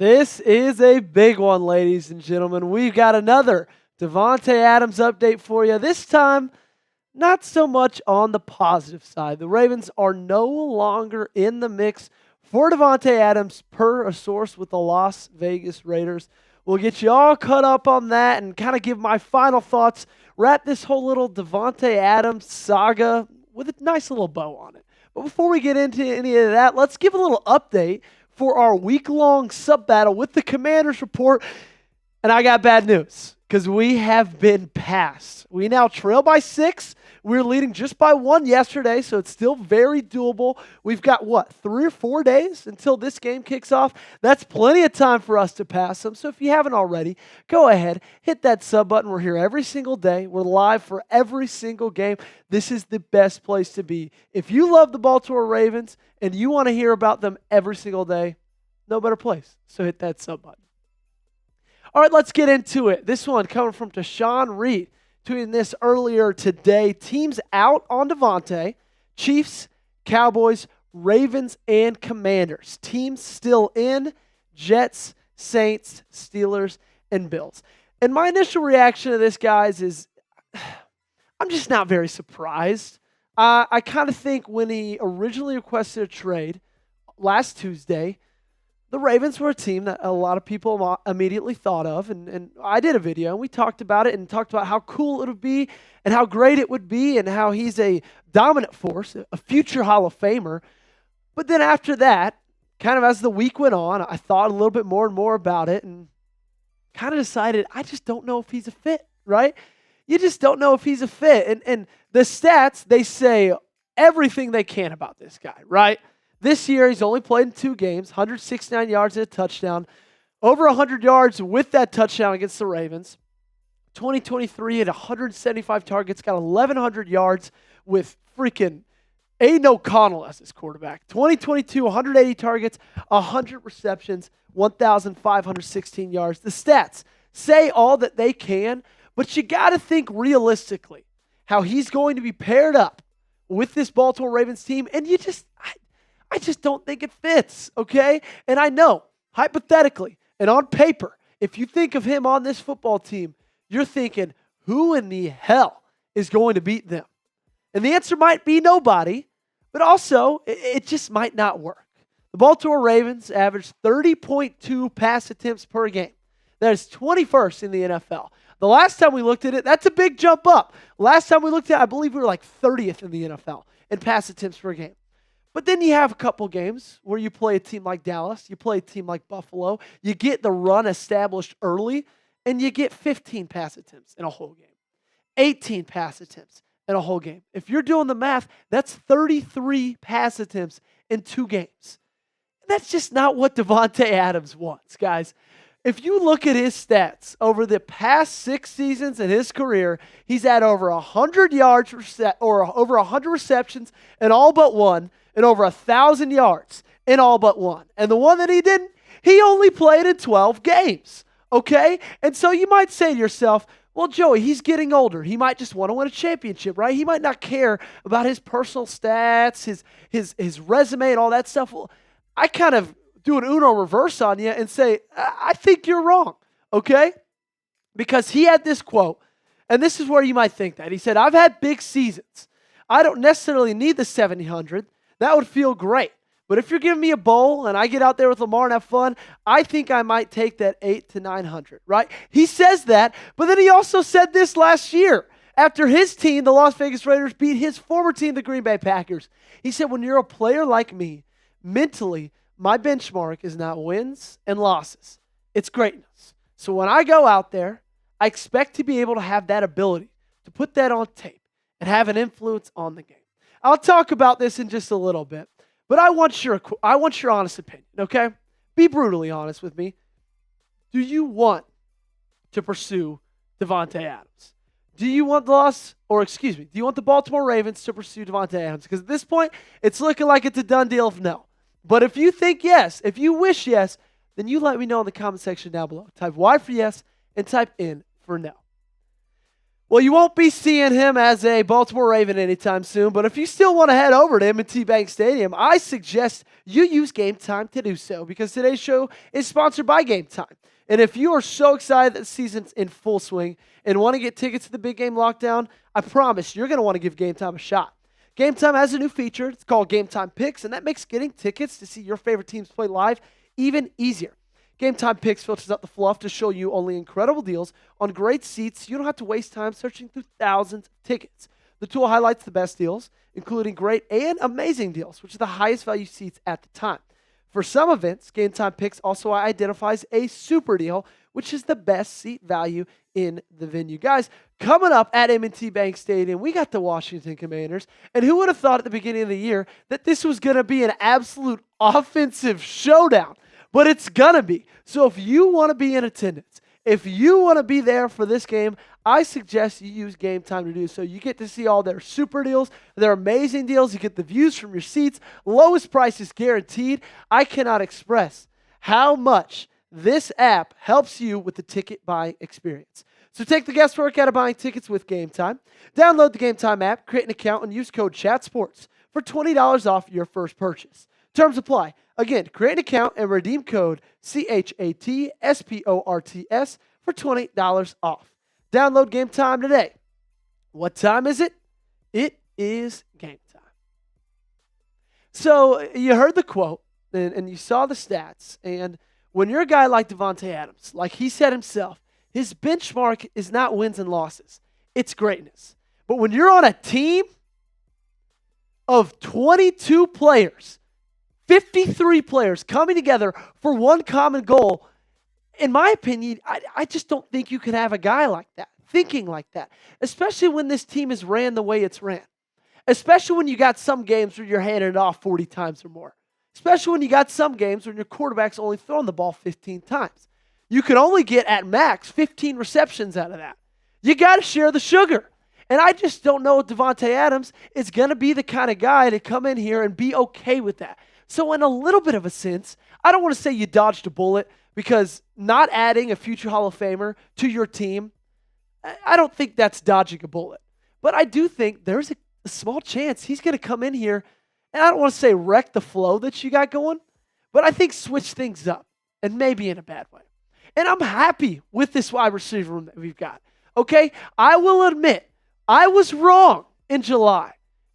This is a big one, ladies and gentlemen. We've got another Davante Adams update for you. This time, not so much on the positive side. The Ravens are no longer in the mix for Davante Adams per a source with the Las Vegas Raiders. We'll get you all caught up on that and kind of give my final thoughts, wrap this whole little Davante Adams saga with a nice little bow on it. But before we get into any of that, let's give a little update for our week-long sub-battle with the Commanders report. And I got bad news because we have been passed. We now trail by 6. We were leading just by 1 yesterday, so it's still very doable. We've got, 3 or 4 days until this game kicks off? That's plenty of time for us to pass them. So if you haven't already, go ahead, hit that sub button. We're here every single day. We're live for every single game. This is the best place to be. If you love the Baltimore Ravens and you want to hear about them every single day, no better place. So hit that sub button. All right, let's get into it. This one coming from Deshaun Reed. Tweeting this earlier today. Teams out on Davante. Chiefs, Cowboys, Ravens, and Commanders. Teams still in. Jets, Saints, Steelers, and Bills. And my initial reaction to this, guys, is I'm just not very surprised. I kind of think when he originally requested a trade last Tuesday, the Ravens were a team that a lot of people immediately thought of, and I did a video, and we talked about it and talked about how cool it would be and how great it would be and how he's a dominant force, a future Hall of Famer. But then after that, kind of as the week went on, I thought a little bit more and more about it and kind of decided I just don't know if he's a fit, right? You just don't know if he's a fit. And the stats, they say everything they can about this guy, right? This year, he's only played in 2 games, 169 yards and a touchdown, over 100 yards with that touchdown against the Ravens. 2023 at 175 targets, got 1,100 yards with freaking Aiden O'Connell as his quarterback. 2022, 180 targets, 100 receptions, 1,516 yards. The stats say all that they can, but you got to think realistically how he's going to be paired up with this Baltimore Ravens team, and I just don't think it fits, okay? And I know, hypothetically, and on paper, if you think of him on this football team, you're thinking, who in the hell is going to beat them? And the answer might be nobody, but also, it just might not work. The Baltimore Ravens average 30.2 pass attempts per game. That is 21st in the NFL. The last time we looked at it, that's a big jump up. Last time we looked at it, I believe we were like 30th in the NFL in pass attempts per game. But then you have a couple games where you play a team like Dallas, you play a team like Buffalo, you get the run established early, and you get 15 pass attempts in a whole game, 18 pass attempts in a whole game. If you're doing the math, that's 33 pass attempts in 2 games. And that's just not what Davante Adams wants, guys. If you look at his stats over the past 6 seasons in his career, he's had over 100 yards or over 100 receptions in all but 1, and over 1,000 yards in all but 1. And the one that he didn't, he only played in 12 games, okay? And so you might say to yourself, well, Joey, he's getting older. He might just want to win a championship, right? He might not care about his personal stats, his resume and all that stuff. Well, I kind of do an Uno reverse on you and say, I think you're wrong, okay? Because he had this quote, and this is where you might think that. He said, I've had big seasons. I don't necessarily need the 700. That would feel great. But if you're giving me a bowl and I get out there with Lamar and have fun, I think I might take that 800 to 900, right? He says that, but then he also said this last year after his team, the Las Vegas Raiders, beat his former team, the Green Bay Packers. He said, when you're a player like me, mentally, my benchmark is not wins and losses. It's greatness. So when I go out there, I expect to be able to have that ability to put that on tape and have an influence on the game. I'll talk about this in just a little bit, but I want your honest opinion, okay? Be brutally honest with me. Do you want to pursue Davante Adams? Do you want do you want the Baltimore Ravens to pursue Davante Adams? Because at this point, it's looking like it's a done deal of no. But if you think yes, if you wish yes, then you let me know in the comment section down below. Type Y for yes and type N for no. Well, you won't be seeing him as a Baltimore Raven anytime soon, but if you still want to head over to M&T Bank Stadium, I suggest you use Game Time to do so because today's show is sponsored by Game Time. And if you are so excited that the season's in full swing and want to get tickets to the big game lockdown, I promise you're going to want to give Game Time a shot. Game Time has a new feature. It's called Game Time Picks, and that makes getting tickets to see your favorite teams play live even easier. Game Time Picks filters out the fluff to show you only incredible deals on great seats. You don't have to waste time searching through thousands of tickets. The tool highlights the best deals, including great and amazing deals, which are the highest value seats at the time. For some events, Game Time Picks also identifies a super deal, which is the best seat value in the venue. Guys, coming up at M&T Bank Stadium, we got the Washington Commanders, and who would have thought at the beginning of the year that this was going to be an absolute offensive showdown? But it's going to be. So if you want to be in attendance, if you want to be there for this game, I suggest you use Game Time to do so. You get to see all their super deals, their amazing deals. You get the views from your seats. Lowest prices guaranteed. I cannot express how much this app helps you with the ticket buying experience. So take the guesswork out of buying tickets with Game Time. Download the Game Time app, create an account, and use code CHATSPORTS for $20 off your first purchase. Terms apply. Again, create an account and redeem code CHATSPORTS for $20 off. Download Game Time today. What time is it? It is game time. So you heard the quote and you saw the stats. And when you're a guy like Davante Adams, like he said himself, his benchmark is not wins and losses. It's greatness. But when you're on a team of 22 players, 53 players coming together for one common goal, in my opinion, I just don't think you can have a guy like that, thinking like that, especially when this team is ran the way it's ran, especially when you got some games where you're handing it off 40 times or more, especially when you got some games when your quarterback's only throwing the ball 15 times. You can only get, at max, 15 receptions out of that. You got to share the sugar. And I just don't know if Davante Adams is going to be the kind of guy to come in here and be okay with that. So in a little bit of a sense, I don't want to say you dodged a bullet because not adding a future Hall of Famer to your team, I don't think that's dodging a bullet. But I do think there's a small chance he's going to come in here, and I don't want to say wreck the flow that you got going, but I think switch things up, and maybe in a bad way. And I'm happy with this wide receiver room that we've got. Okay? I will admit, I was wrong in July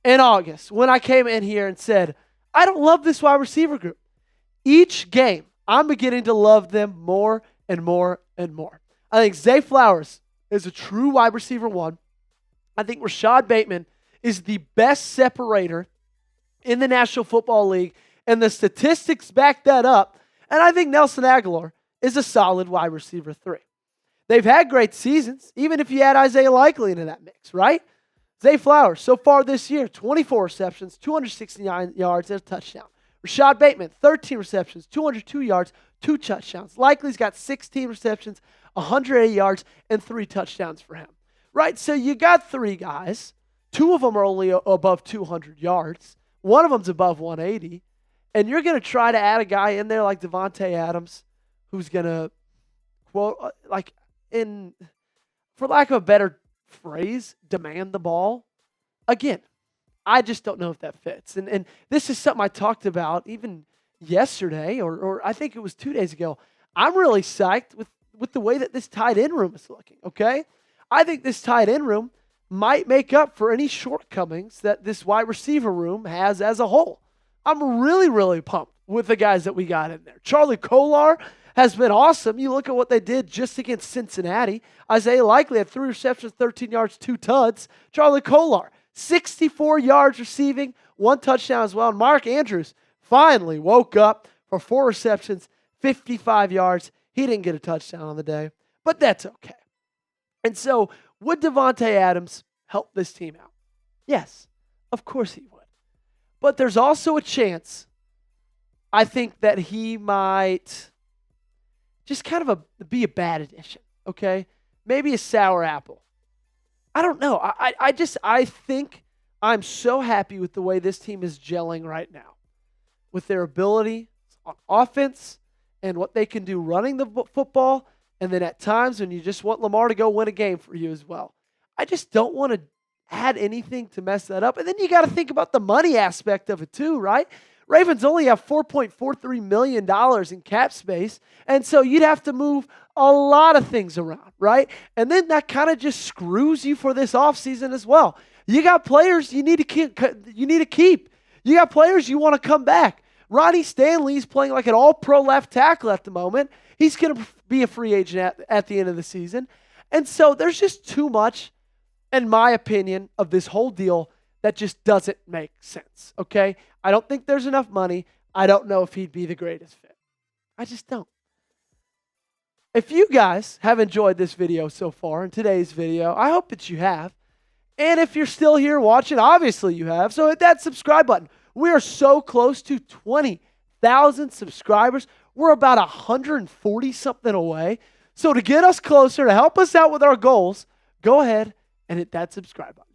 and August when I came in here and said, I don't love this wide receiver group. Each game, I'm beginning to love them more and more and more. I think Zay Flowers is a true wide receiver one. I think Rashod Bateman is the best separator in the National Football League, and the statistics back that up. And I think Nelson Agholor is a solid wide receiver 3. They've had great seasons, even if you add Isaiah Likely into that mix, right? Zay Flowers, so far this year, 24 receptions, 269 yards, and a touchdown. Rashod Bateman, 13 receptions, 202 yards, 2 touchdowns. Likely's got 16 receptions, 180 yards, and 3 touchdowns for him. Right, so you got 3 guys. 2 of them are only above 200 yards. One of them's above 180. And you're going to try to add a guy in there like Davante Adams who's going to, quote, for lack of a better phrase, demand the ball. Again, I just don't know if that fits. And this is something I talked about even yesterday, or I think it was 2 days ago. I'm really psyched with the way that this tight end room is looking, okay? I think this tight end room might make up for any shortcomings that this wide receiver room has as a whole. I'm really, really pumped with the guys that we got in there. Charlie Kolar has been awesome. You look at what they did just against Cincinnati. Isaiah Likely had 3 receptions, 13 yards, 2 tuds. Charlie Kolar, 64 yards receiving, 1 touchdown as well. And Mark Andrews finally woke up for 4 receptions, 55 yards. He didn't get a touchdown on the day, but that's okay. And so, would Davante Adams help this team out? Yes, of course he would. But there's also a chance, I think, that he might just kind of be a bad addition, okay? Maybe a sour apple. I don't know. I think I'm so happy with the way this team is gelling right now, with their ability on offense and what they can do running the football, and then at times when you just want Lamar to go win a game for you as well. I just don't want to add anything to mess that up. And then you got to think about the money aspect of it too, right? Ravens only have $4.43 million in cap space. And so you'd have to move a lot of things around, right? And then that kind of just screws you for this offseason as well. You got players you need to keep. You got players you want to come back. Ronnie Stanley's playing like an all-pro left tackle at the moment. He's going to be a free agent at the end of the season. And so there's just too much, in my opinion, of this whole deal that just doesn't make sense, okay? I don't think there's enough money. I don't know if he'd be the greatest fit. I just don't. If you guys have enjoyed this video so far, in today's video, I hope that you have. And if you're still here watching, obviously you have. So hit that subscribe button. We are so close to 20,000 subscribers. We're about 140-something away. So to get us closer, to help us out with our goals, go ahead and hit that subscribe button.